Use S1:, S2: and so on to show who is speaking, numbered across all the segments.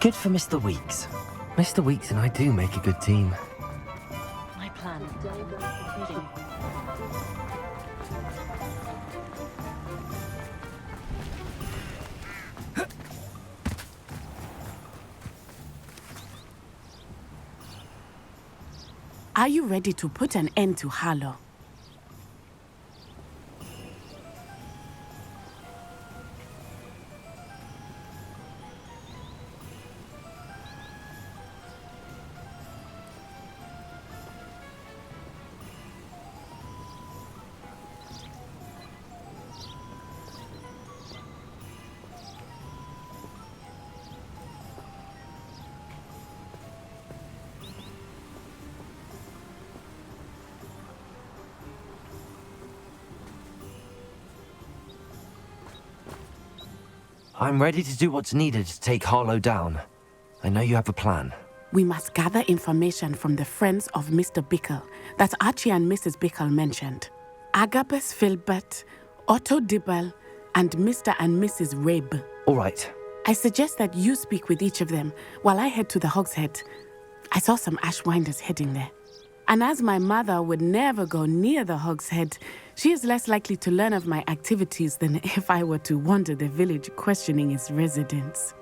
S1: Good for Mr. Weeks. Mr. Weeks and I do make a good team.
S2: My plan. Meeting.
S3: Are you ready to put an end to Harlow?
S1: I'm ready to do what's needed to take Harlow down. I know you have a plan.
S3: We must gather information from the friends of Mr. Bickle that Archie and Mrs. Bickle mentioned. Agabus Filbert, Otto Dibble, and Mr. and Mrs. Rabe.
S1: All right.
S3: I suggest that you speak with each of them while I head to the Hogshead. I saw some Ashwinders heading there. And as my mother would never go near the Hogshead, she is less likely to learn of my activities than if I were to wander the village questioning its residents.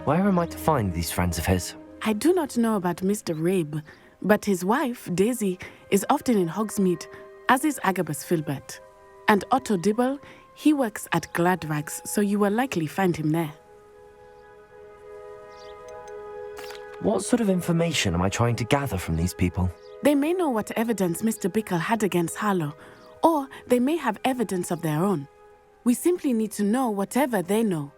S1: Where am I to find these friends of his?
S3: I do not know about Mr. Rabe, but his wife, Daisy, is often in Hogsmeade, as is Agabus Filbert. And Otto Dibble, he works at Gladrags, so you will likely find him there.
S1: What sort of information am I trying to gather from these people?
S3: They may know what evidence Mr. Bickle had against Harlow, or they may have evidence of their own. We simply need to know whatever they know.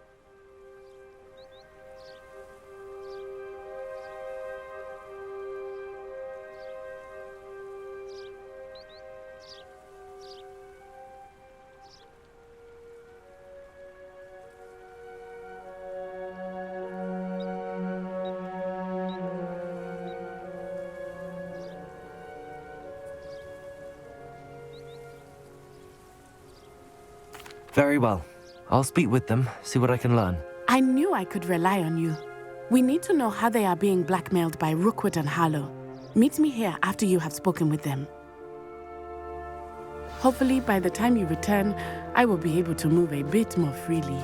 S1: Very well. I'll speak with them, see what I can learn.
S3: I knew I could rely on you. We need to know how they are being blackmailed by Rookwood and Harlow. Meet me here after you have spoken with them. Hopefully, by the time you return, I will be able to move a bit more freely.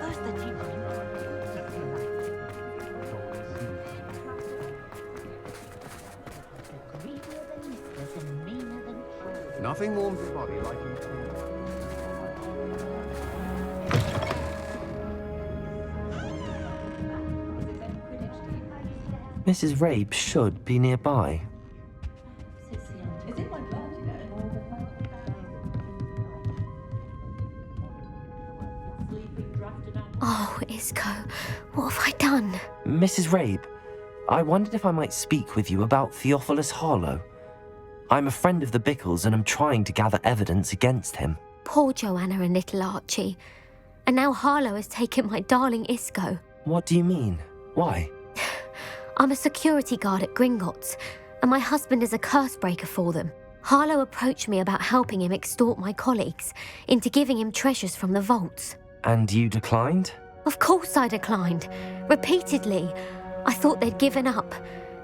S2: First the tea cream. Greedier than mistress and meaner than true.
S4: Nothing warms the body like
S1: Mrs. Rabe should be nearby.
S5: Oh, Isco, what have I done?
S1: Mrs. Rabe, I wondered if I might speak with you about Theophilus Harlow. I'm a friend of the Bickles and I'm trying to gather evidence against him.
S5: Poor Joanna and little Archie. And now Harlow has taken my darling Isco.
S1: What do you mean? Why?
S5: I'm a security guard at Gringotts, and my husband is a curse breaker for them. Harlow approached me about helping him extort my colleagues into giving him treasures from the vaults.
S1: And you declined?
S5: Of course I declined. Repeatedly. I thought they'd given up,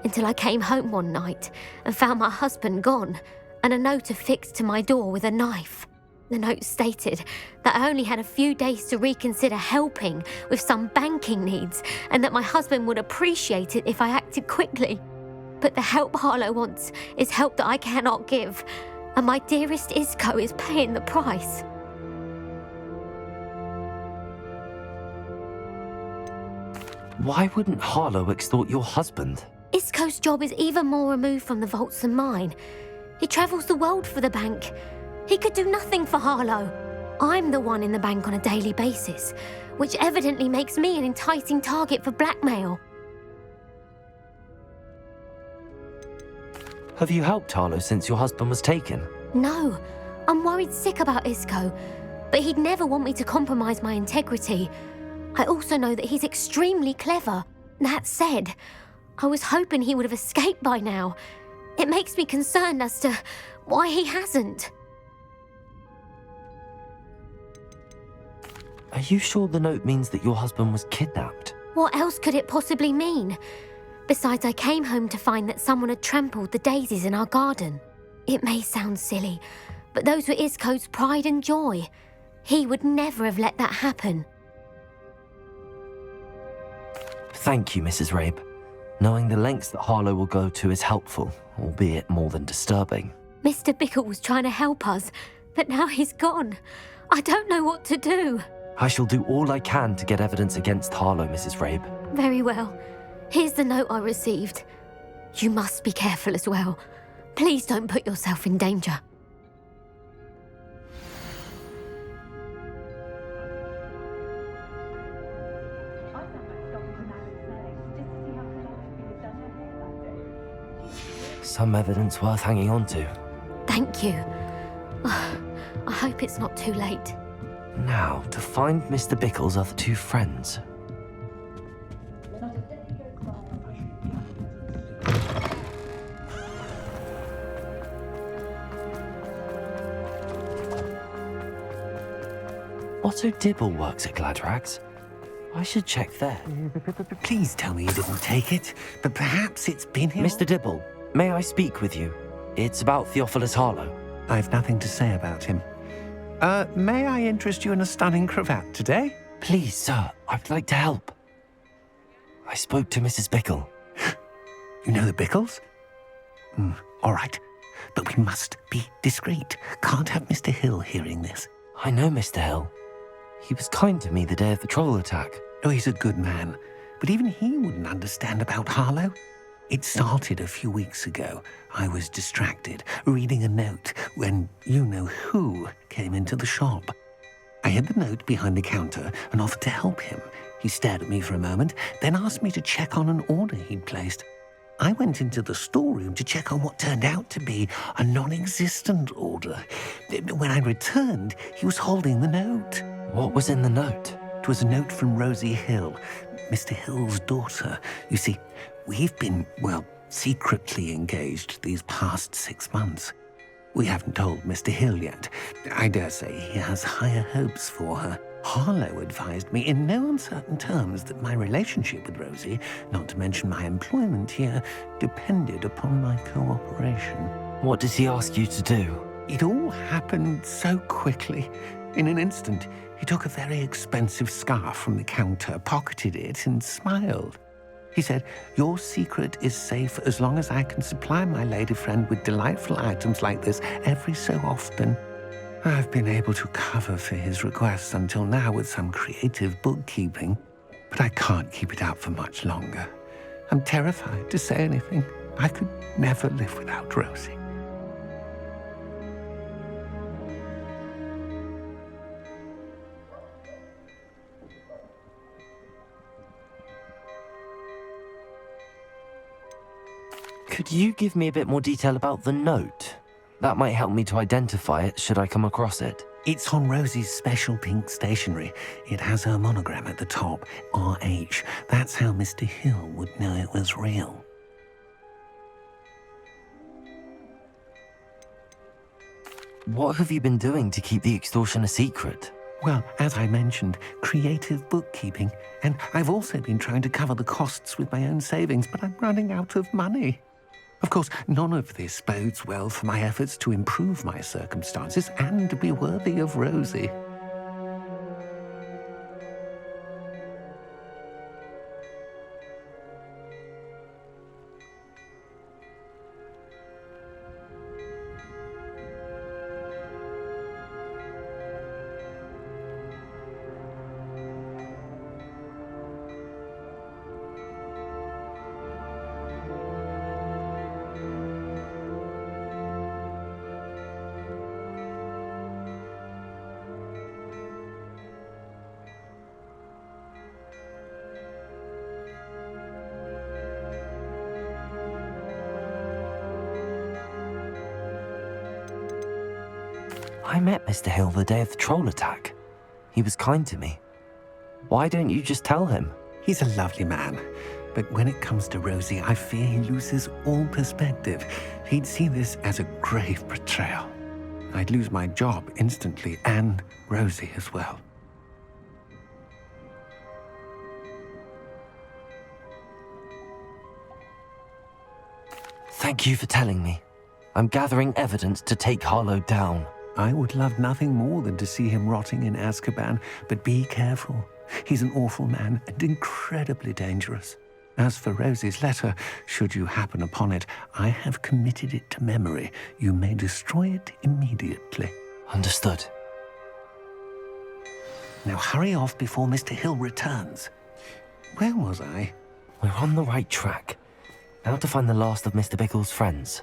S5: until I came home one night and found my husband gone, and a note affixed to my door with a knife. The note stated that I only had a few days to reconsider helping with some banking needs, and that my husband would appreciate it if I acted quickly. But the help Harlow wants is help that I cannot give, and my dearest Isco is paying the price.
S1: Why wouldn't Harlow extort your husband?
S5: Isco's job is even more removed from the vaults than mine. He travels the world for the bank. He could do nothing for Harlow. I'm the one in the bank on a daily basis, which evidently makes me an enticing target for blackmail.
S1: Have you helped Harlow since your husband was taken?
S5: No, I'm worried sick about Isco, but he'd never want me to compromise my integrity. I also know that he's extremely clever. That said, I was hoping he would have escaped by now. It makes me concerned as to why he hasn't.
S1: Are you sure the note means that your husband was kidnapped?
S5: What else could it possibly mean? Besides, I came home to find that someone had trampled the daisies in our garden. It may sound silly, but those were Isco's pride and joy. He would never have let that happen.
S1: Thank you, Mrs. Rabe. Knowing the lengths that Harlow will go to is helpful, albeit more than disturbing.
S5: Mr. Bickle was trying to help us, but now he's gone. I don't know what to do.
S1: I shall do all I can to get evidence against Harlow, Mrs. Rabe.
S5: Very well. Here's the note I received. You must be careful as well. Please don't put yourself in danger.
S1: Some evidence worth hanging on to.
S5: Thank you. I hope it's not too late.
S1: Now, to find Mr. Bickle's other two friends. Otto Dibble works at Gladrags. I should check there.
S6: Please tell me you didn't take it, but perhaps it's been here.
S1: Mr. Dibble, may I speak with you? It's about Theophilus Harlow.
S6: I've nothing to say about him. May I interest you in a stunning cravat today?
S1: Please, sir, I'd like to help. I spoke to Mrs. Bickle.
S6: You know the Bickles? All right, but we must be discreet. Can't have Mr. Hill hearing this.
S1: I know Mr. Hill. He was kind to me the day of the troll attack.
S6: Oh, he's a good man, but even he wouldn't understand about Harlow. It started a few weeks ago. I was distracted, reading a note, when you-know-who came into the shop. I hid the note behind the counter and offered to help him. He stared at me for a moment, then asked me to check on an order he'd placed. I went into the storeroom to check on what turned out to be a non-existent order. When I returned, he was holding the note.
S1: What was in the note?
S6: It was a note from Rosie Hill, Mr. Hill's daughter. You see, we've been, well, secretly engaged these past 6 months. We haven't told Mr. Hill yet. I dare say he has higher hopes for her. Harlow advised me in no uncertain terms that my relationship with Rosie, not to mention my employment here, depended upon my cooperation.
S1: What does he ask you to do?
S6: It all happened so quickly. In an instant, he took a very expensive scarf from the counter, pocketed it, and smiled. He said, "Your secret is safe as long as I can supply my lady friend with delightful items like this every so often." I've been able to cover for his requests until now with some creative bookkeeping, but I can't keep it up for much longer. I'm terrified to say anything. I could never live without Rosie.
S1: Could you give me a bit more detail about the note? That might help me to identify it should I come across it.
S6: It's on Rosie's special pink stationery. It has her monogram at the top, RH. That's how Mr. Hill would know it was real.
S1: What have you been doing to keep the extortion a secret?
S6: Well, as I mentioned, creative bookkeeping. And I've also been trying to cover the costs with my own savings, but I'm running out of money. Of course, none of this bodes well for my efforts to improve my circumstances and to be worthy of Rosie.
S1: I met Mr. Hill the day of the troll attack. He was kind to me. Why don't you just tell him?
S6: He's a lovely man, but when it comes to Rosie, I fear he loses all perspective. He'd see this as a grave betrayal. I'd lose my job instantly, and Rosie as well.
S1: Thank you for telling me. I'm gathering evidence to take Harlow down.
S6: I would love nothing more than to see him rotting in Azkaban, but be careful. He's an awful man and incredibly dangerous. As for Rosie's letter, should you happen upon it, I have committed it to memory. You may destroy it immediately.
S1: Understood.
S6: Now hurry off before Mr. Hill returns. Where was I?
S1: We're on the right track. Now to find the last of Mr. Bickle's friends.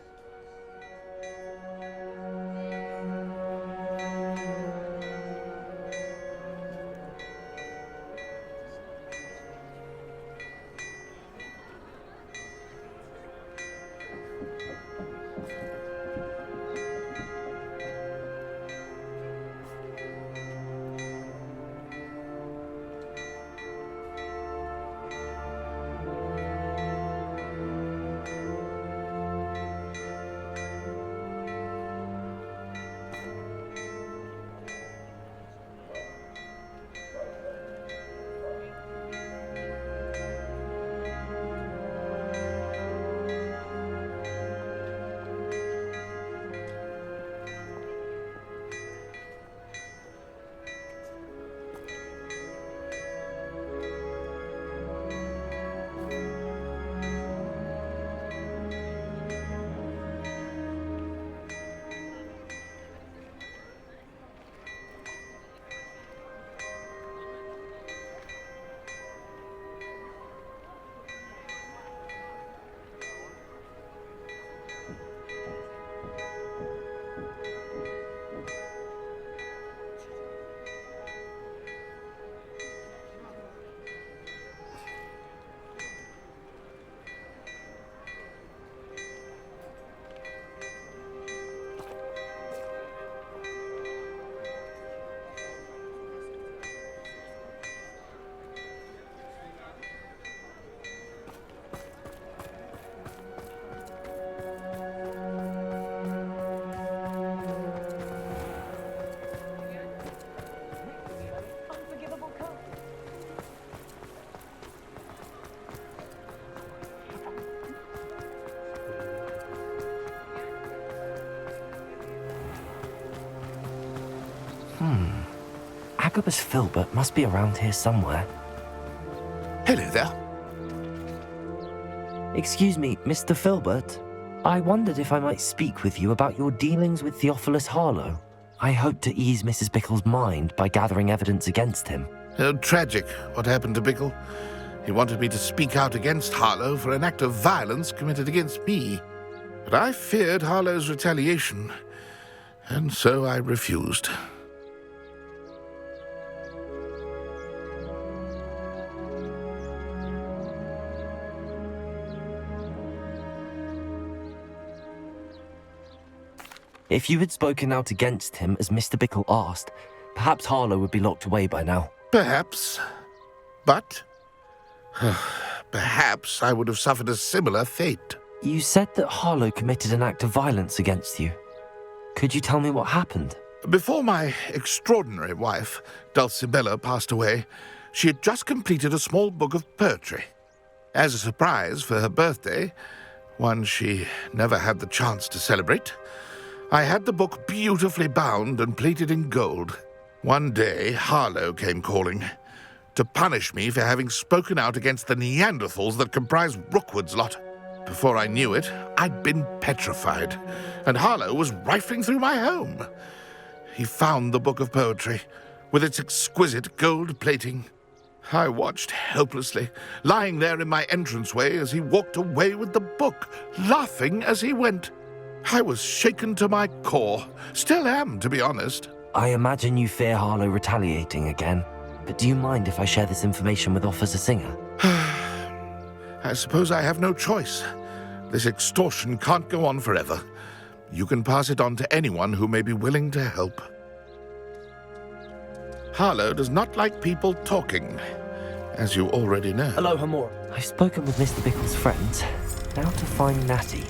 S1: Agabus Filbert must be around here somewhere.
S4: Hello there.
S1: Excuse me, Mr. Filbert. I wondered if I might speak with you about your dealings with Theophilus Harlow. I hope to ease Mrs. Bickle's mind by gathering evidence against him.
S4: Tragic what happened to Bickle. He wanted me to speak out against Harlow for an act of violence committed against me. But I feared Harlow's retaliation, and so I refused.
S1: If you had spoken out against him as Mr. Bickle asked, perhaps Harlow would be locked away by now.
S4: Perhaps. But perhaps I would have suffered a similar fate.
S1: You said that Harlow committed an act of violence against you. Could you tell me what happened?
S4: Before my extraordinary wife, Dulcibella, passed away, she had just completed a small book of poetry. As a surprise for her birthday, one she never had the chance to celebrate, I had the book beautifully bound and plated in gold. One day, Harlow came calling to punish me for having spoken out against the Neanderthals that comprise Rookwood's lot. Before I knew it, I'd been petrified, and Harlow was rifling through my home. He found the book of poetry, with its exquisite gold plating. I watched helplessly, lying there in my entranceway as he walked away with the book, laughing as he went. I was shaken to my core. Still am, to be honest.
S1: I imagine you fear Harlow retaliating again, but do you mind if I share this information with Officer Singer?
S4: I suppose I have no choice. This extortion can't go on forever. You can pass it on to anyone who may be willing to help. Harlow does not like people talking, as you already know.
S1: Hello, Hamor. I've spoken with Mr. Bickle's friends. Now to find Natty.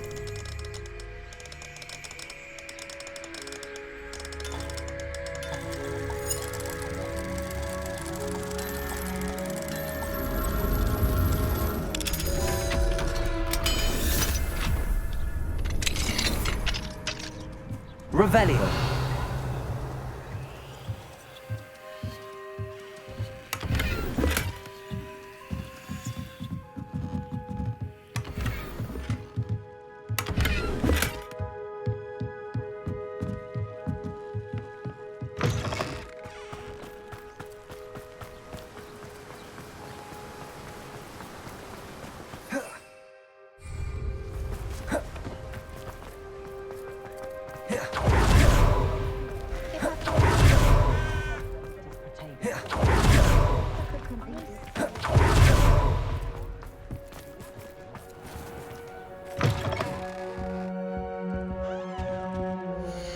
S1: Revelio.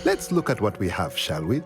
S7: Let's look at what we have, shall we?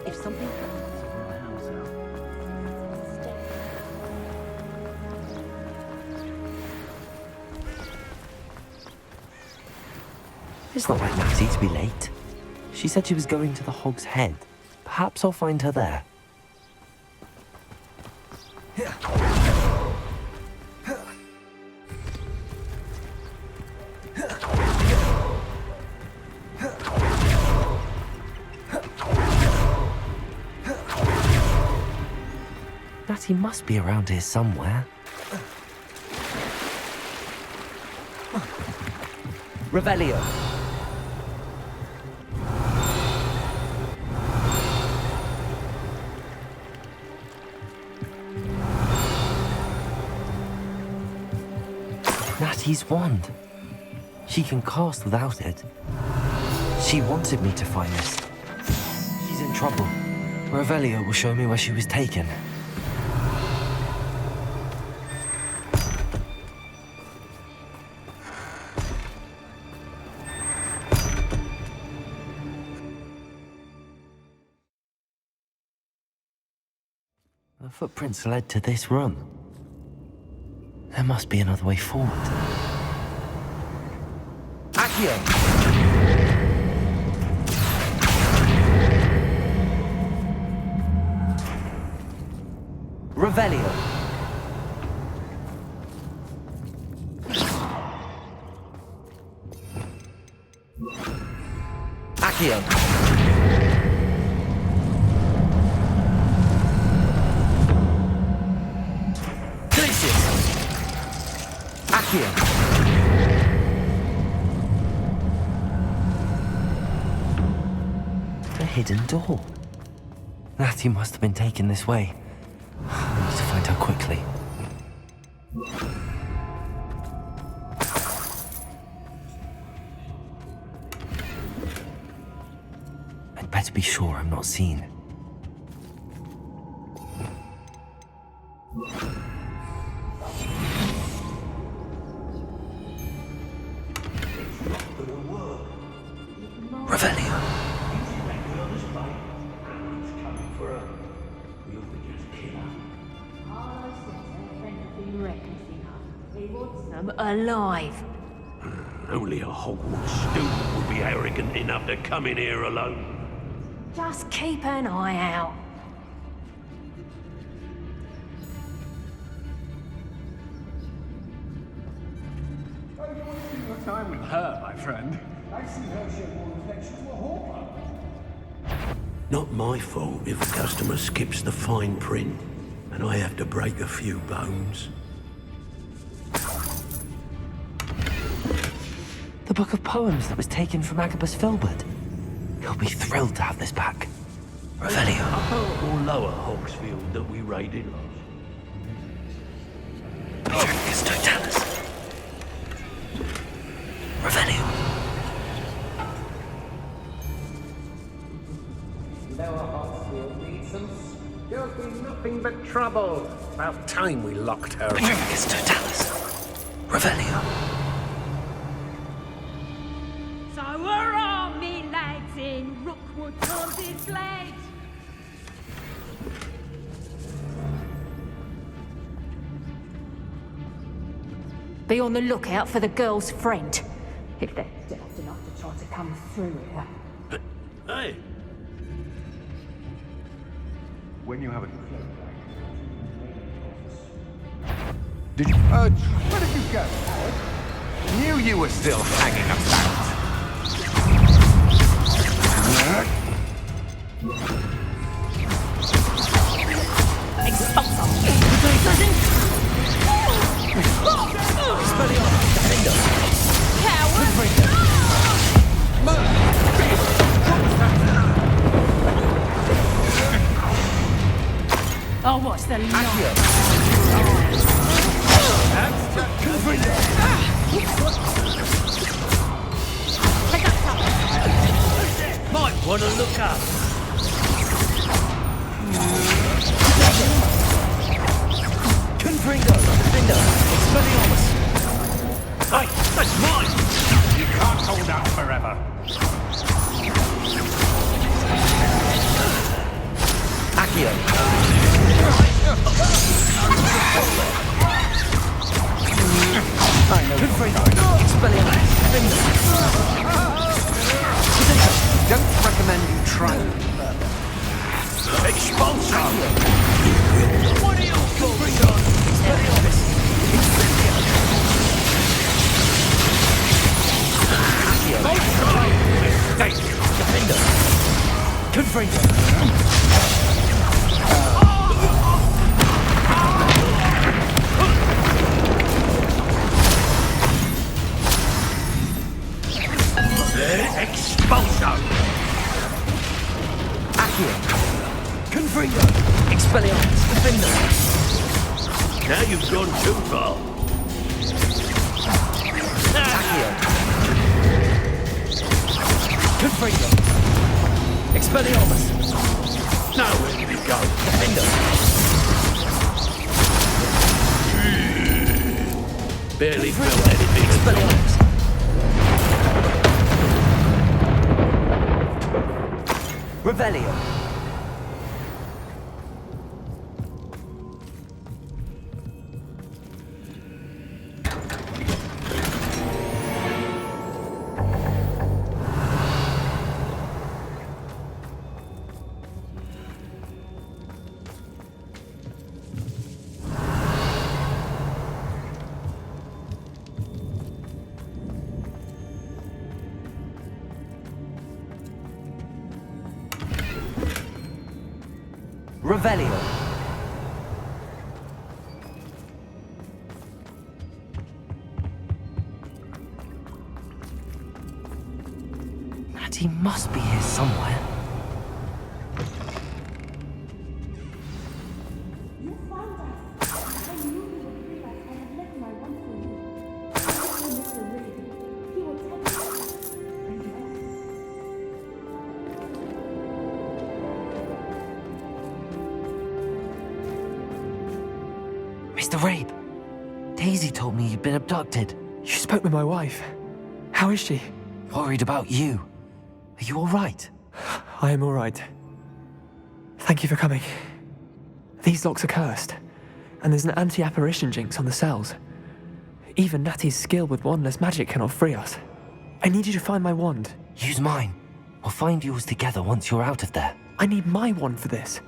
S2: If something happens in my house
S1: It's not like Natty to be late. She said she was going to the Hog's Head. Perhaps I'll find her there. Natty must be around here somewhere. Revelio. Natty's wand. She can cast without it. She wanted me to find this. She's in trouble. Revelio will show me where she was taken. The footprints led to this room. There must be another way forward. Accio! Revelio! Accio! Here. The hidden door. Natty must have been taken this way. I need to find her quickly. I'd better be sure I'm not seen. Revelio.
S2: He wants them alive.
S8: Only a Hogwarts student would be arrogant enough to come in here alone.
S2: Just keep an eye out.
S9: Time with her, my friend. I see her show more reflection to a Hawker.
S8: Not my fault if a customer skips the fine print and I have to break a few bones.
S1: The book of poems that was taken from Agabus Filbert. He'll be thrilled to have this back. Revelio.
S8: Upper or lower Hogsfield that we raided last?
S1: Patricus Totalis. Revelio.
S6: Lower Hogsfield needs some skulking nothing but trouble. About time we locked her up.
S1: Patricus Totalis. Revelio.
S2: So where are me lads in Rookwood on this lad? Be on the lookout for the girl's friend. If they're daft enough to try to come through here.
S8: Hey!
S9: When you have a Did you? Where did you go, Howard? Knew you were still hanging about.
S2: Oh, what's the line?
S8: Might want to look up.
S1: Confringo. Defender. Expelliarmus.
S8: Hey, that's mine!
S9: You can't hold out forever.
S1: Accio. Confringo. Expelliarmus. Defender.
S6: Don't recommend you try.
S8: Expulsor!
S1: What are you Confringo. Expelliarmus.
S8: Mistake!
S1: Defender. Confringo.
S8: Expulsor!
S1: Accio. Confringo. Expelliarmus. Defender.
S8: Now you've gone too far.
S1: Accio. Confringo! Expelliarmus!
S8: Nowhere to go.
S1: Defender!
S8: Barely felt anything.
S1: Expelliarmus! Revelio! Revelio! Natty must be here somewhere. Mr. Rabe, Daisy told me you'd been abducted.
S10: You spoke with my wife. How is she?
S1: Worried about you. Are you all right?
S10: I am all right. Thank you for coming. These locks are cursed, and there's an anti-apparition jinx on the cells. Even Natty's skill with wandless magic cannot free us. I need you to find my wand.
S1: Use mine. We'll find yours together once you're out of there.
S10: I need my wand for this.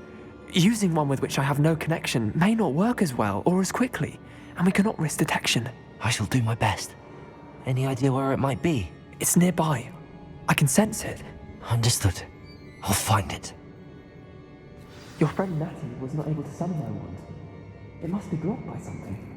S10: Using one with which I have no connection may not work as well or as quickly, and we cannot risk detection.
S1: I shall do my best. Any idea where it might be?
S10: It's nearby. I can sense it.
S1: Understood. I'll find it.
S10: Your friend Natty was not able to summon my wand. It must be blocked by something.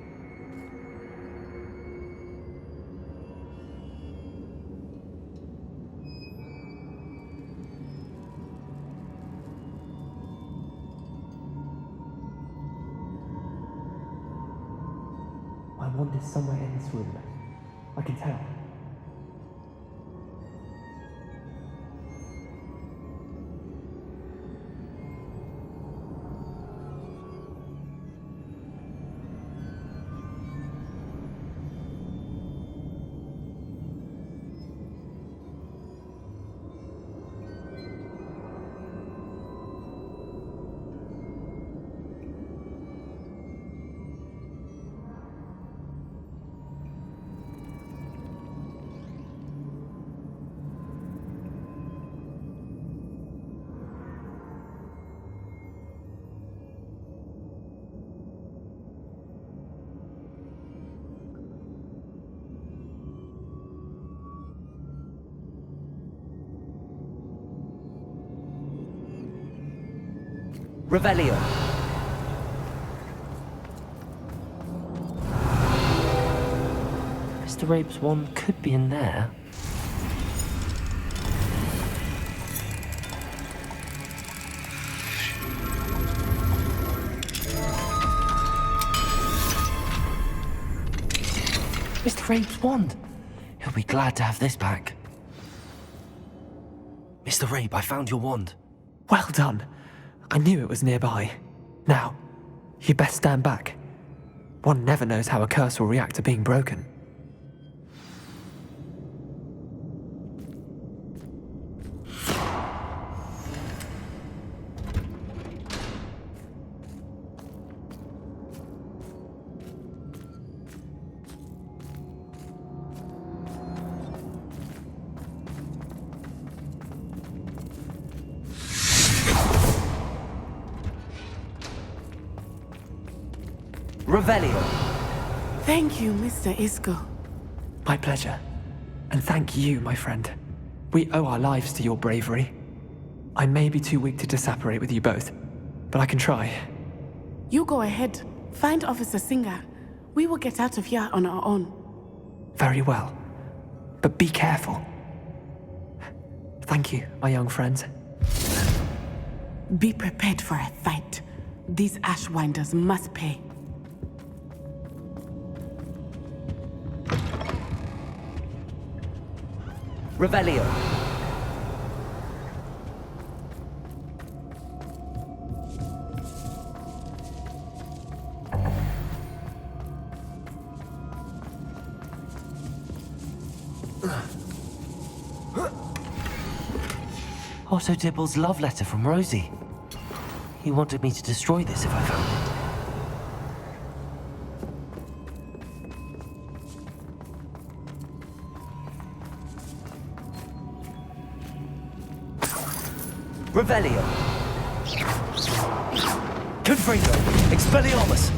S10: My wand is somewhere in this room. I can tell.
S1: Revelio. Mr. Rabe's wand could be in there. Mr. Rabe's wand. He'll be glad to have this back. Mr. Rabe, I found your wand.
S10: Well done. I knew it was nearby. Now, you best stand back. One never knows how a curse will react to being broken.
S1: Revelio.
S3: Thank you, Mr. Isco.
S10: My pleasure. And thank you, my friend. We owe our lives to your bravery. I may be too weak to disapparate with you both, but I can try.
S3: You go ahead. Find Officer Singer. We will get out of here on our own.
S10: Very well. But be careful. Thank you, my young friends.
S3: Be prepared for a fight. These Ashwinders must pay.
S1: Revelio. Otto Dibble's love letter from Rosie. He wanted me to destroy this if I found it. Revelio. Confringo. Expelliarmus.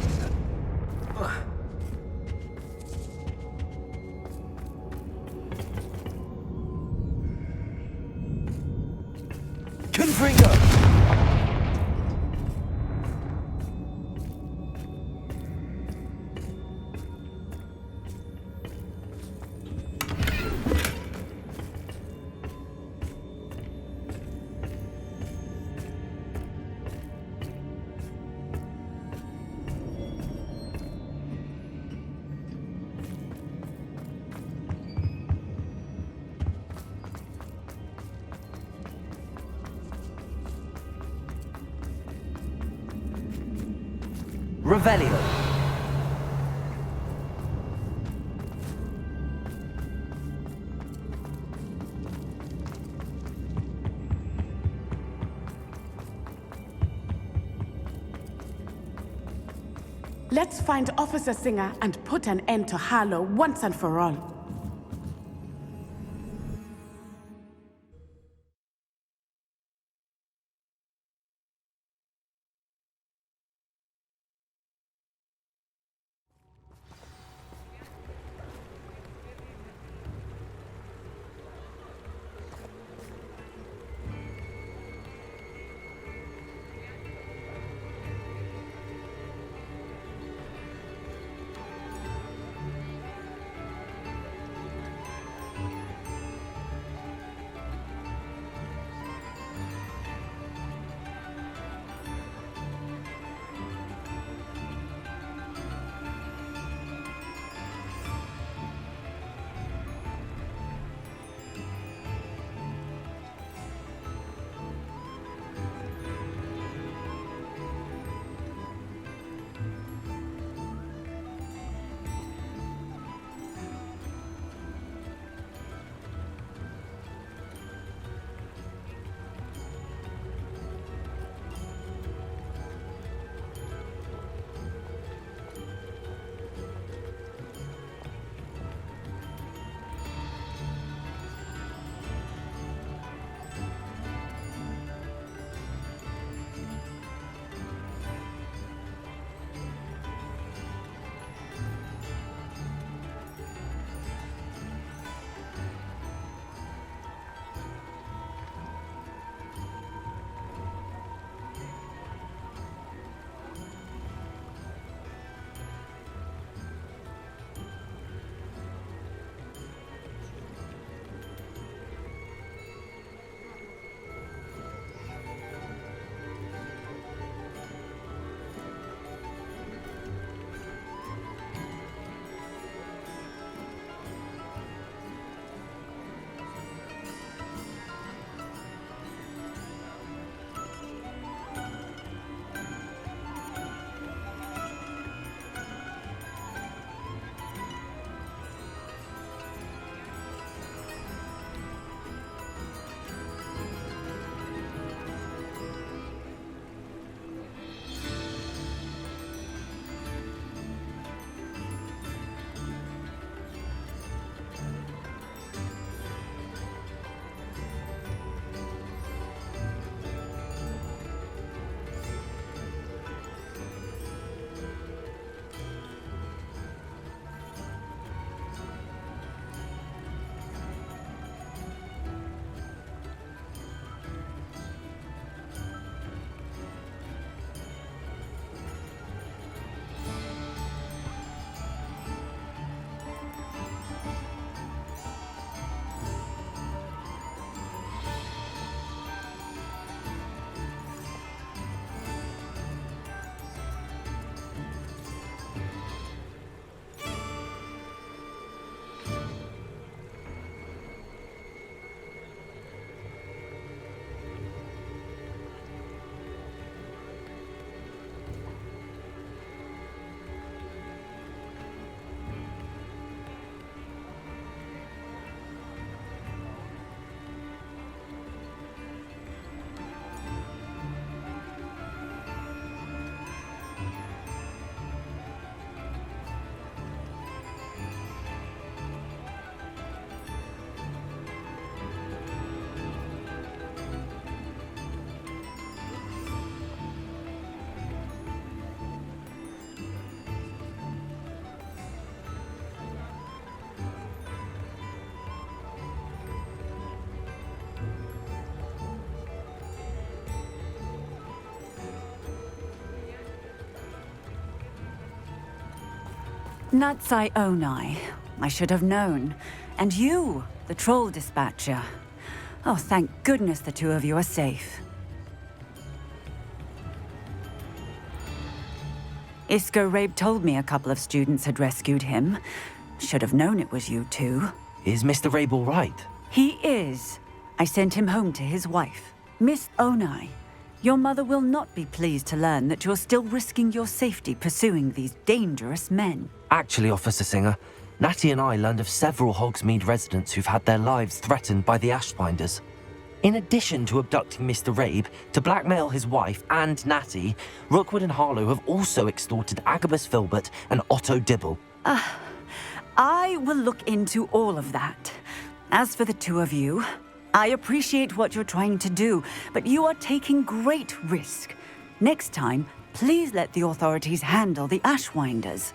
S1: Confringo. Revelio.
S3: Let's find Officer Singer and put an end to Harlow once and for all.
S11: Natsai Onai. I should have known. And you, the troll dispatcher. Oh, thank goodness the two of you are safe. Isco Rabe told me a couple of students had rescued him. Should have known it was you two.
S1: Is Mr. Rabe all right?
S11: He is. I sent him home to his wife. Miss Onai, your mother will not be pleased to learn that you're still risking your safety pursuing these dangerous men.
S1: Actually, Officer Singer, Natty and I learned of several Hogsmeade residents who've had their lives threatened by the Ashbinders. In addition to abducting Mr. Rabe to blackmail his wife and Natty, Rookwood and Harlow have also extorted Agabus Filbert and Otto Dibble.
S11: I will look into all of that. As for the two of you, I appreciate what you're trying to do, but you are taking great risk. Next time, please let the authorities handle the Ashwinders.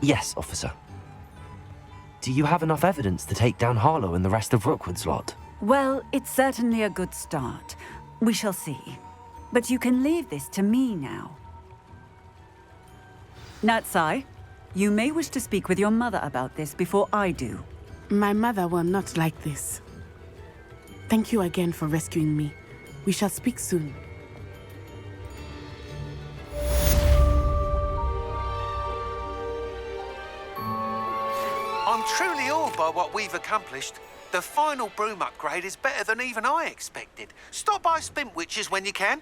S1: Yes, officer. Do you have enough evidence to take down Harlow and the rest of Rookwood's lot?
S11: Well, it's certainly a good start. We shall see. But you can leave this to me now. Natsai, you may wish to speak with your mother about this before I do.
S3: My mother will not like this. Thank you again for rescuing me. We shall speak soon.
S6: I'm truly awed by what we've accomplished. The final broom upgrade is better than even I expected. Stop by Spintwitches when you can.